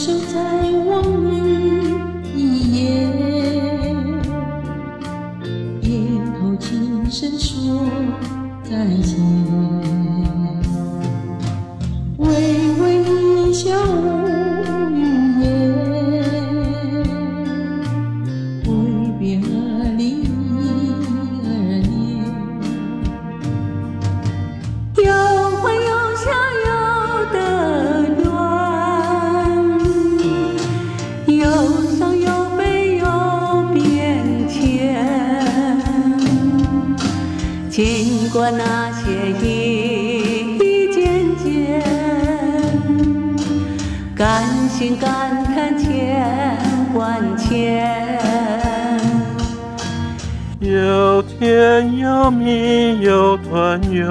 手在往日一夜，夜后轻声说再见，微微一笑无语言，挥别2012年，有欢有笑有的缘，有伤有悲有变迁，经过那些一件件，甘心感叹千万千，有甜有蜜有团圆，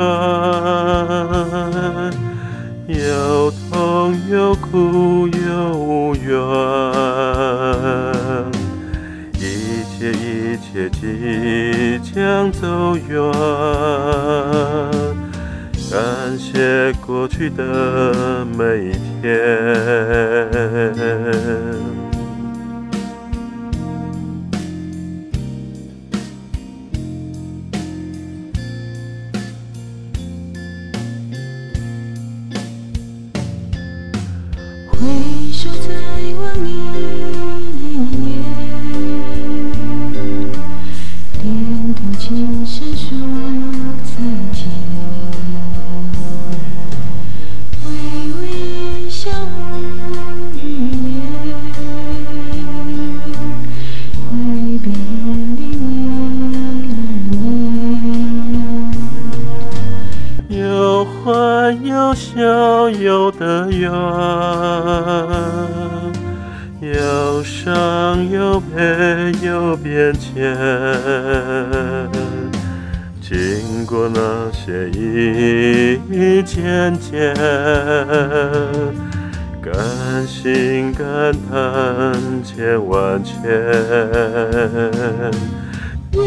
有痛有苦有无怨，一切即将走远，感谢过去的每一天。回首再望一眼，点头轻声说再见，微微一笑无语言，挥别2012年，有欢有笑有的缘，有伤有悲有变迁，经过那些一件件，甘心感叹千万千。有